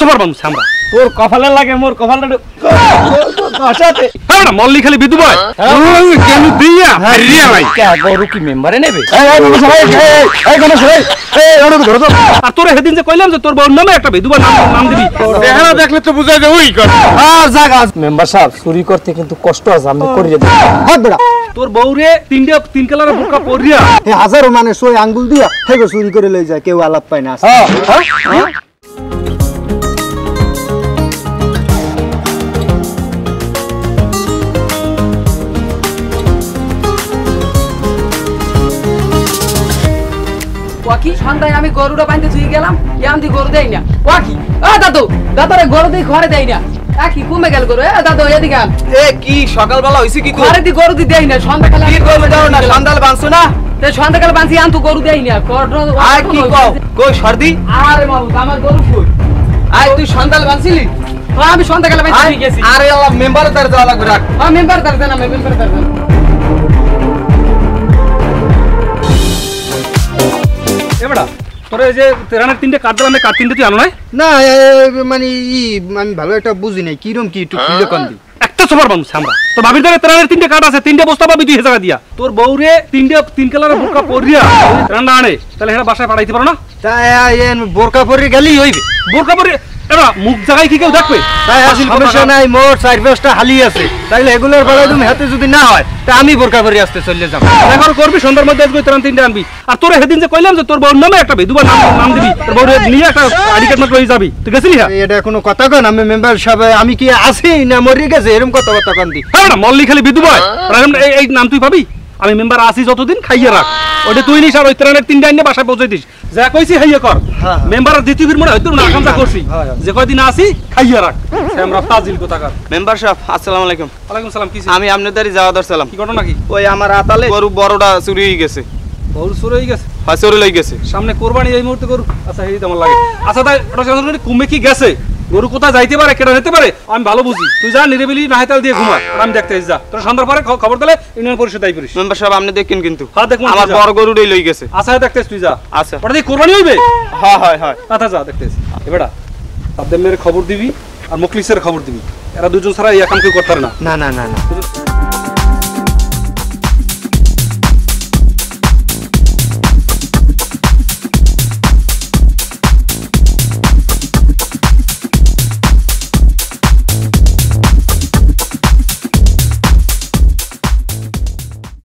সবার মানুষ আমরা তোর কপালে লাগে মোর কপালটা কষাতে হ্যাঁ না মল্লি খালি বিদু ভাই কেন দিয়া রিয়া ভাই কে গরু কি মেম্বারে নেবে আর তোরে সেদিন যে কইলাম যে তোর বউর নামে একটা বিধবা নাম দিবি দেখানা দেখলে তো বুঝা যায় ওই কর মেম্বার সাহেব চুরি করতে কিন্তু কষ্ট আছে আমি করিয়ে দেব হাত বেড়া তোর বউরে তিন কালারের বুকা পরিয়া এই হাজারো মানুষ ওই আঙ্গুল দিয়া হেগো চুরি করে লই যায় কেউ আলাপ পায় না ওয়াকি সন্ধ্যায় আমি গরুটা বাঁধতে থুই গেলাম ইয়ামদি গরু দেই না ওয়াকি দাদারে গরু দেই ঘরে দেই না কি কমে গেল গরু দাদু এদিকে আন এ কি সকালবেলা হইছে কি ঘরে দি গরু দেই না সন্ধ্যাকালে কি গরু দাও না সন্ধ্যাল বাঁধছো না তে সন্ধ্যাকালে বাঁধি আন তো গরু দেই না আর কি কও কই সর্দি আরে বাবু আমার গরু কই আয় তুই সন্ধ্যাল বাঁধছিলি আমি সন্ধ্যাকালে বাঁধি গেছি আরে আল্লাহ মেম্বার তার যাওয়া লাগবে রাখ মেম্বার তার দেন মেম্বার তার দেন এবারে তোরে যে তেরানের তিনটে কাট দিলাম কাট তিনটে তুই আনো নাই না মানে আমি ভালো একটা বুঝি নাই কিরম কি একটু খুলে কোন দি একটা সবার মানুষ আমরা তো ভাবির ধরে তেরানের তিনটে কাট আছে তিনটে বস্তা পাবি 2000 টাকা দিয়া তোর বউরে তিন কালারের বুকা পরিয়া রান্না আনে তাহলে এটা বাসায় পাঠাইতে পারো না তাই বোরকা পরে গেলি হইবে বোরকা পরে এরা মুখ জায়গায় কি কেউ দেখবে তাই আসল সমস্যা নাই মোর চার পাঁচটা হালি আছে তাইলে এগুলোর বেলা তুমি হাতে যদি না হয় তা আমি বোরকা পরে আসতে চলে যাব এখন করবি সন্ধ্যার মধ্যে আজকে তেরান তিনটে আনবি আর তোরে সেদিন যে কইলাম যে তোর বউর নামে একটা বিধবা নাম দিবি তোর বউরে নিয়ে একটা আইডি কার্ড মাত্র যাবি তুই গেছিলি হ্যাঁ এটা কোনো কথা কন আমি মেম্বার সাহেব আমি কি আছি না মরে গেছে এরকম কথা কন দি হ্যাঁ না মল্লি খালি বিধু ভাই এই নাম তুই পাবি আমি মেম্বার আসি যতদিন খাইয়ে রাখ ওটা তুই নিস আর ওই তেরানের তিনটে আইনে বাসায় পৌঁছে দিস যা কইছি হাইয়া কর মেম্বার দ্বিতীয় মনে হয়তো না আকাঙ্ক্ষা করছি যে কয়দিন আসি খাইয়ে রাখ আমরা ফাজিল কোথাকার মেম্বার সাহেব আসসালামু আলাইকুম ওয়ালাইকুম সালাম কি আমি আপনাদেরই যাওয়া দরছিলাম কি ঘটনা কি ওই আমার আতালে গরু বড়টা চুরি হয়ে গেছে বউর চুরি হয়ে গেছে হ্যাঁ চুরি লই গেছে সামনে কোরবানি এই মুহূর্তে গরু আচ্ছা এই আমার লাগে আচ্ছা তাই ওটা কুমে কি গেছে গরু কোথায় যাইতে পারে কেটে নিতে পারে আমি ভালো বুঝি তুই যা নিরিবিলি নাহিতাল দিয়ে ঘুমা আমি দেখতে যা তোর সন্ধ্যার পরে খবর দিলে ইউনিয়ন পরিষদ দায়ী করিস মেম্বার সাহেব আপনি দেখেন কিন্তু হ্যাঁ দেখুন আমার বড় গরুটাই লই গেছে আচ্ছা দেখতে তুই যা আচ্ছা ওটা দিয়ে কোরবানি হইবে হ্যাঁ হয় হয় আচ্ছা যা দেখতে এবারে সাদ্দামের খবর দিবি আর মুখলিসের খবর দিবি এরা দুজন ছাড়া এই কাম কেউ করতে পারে না না না না না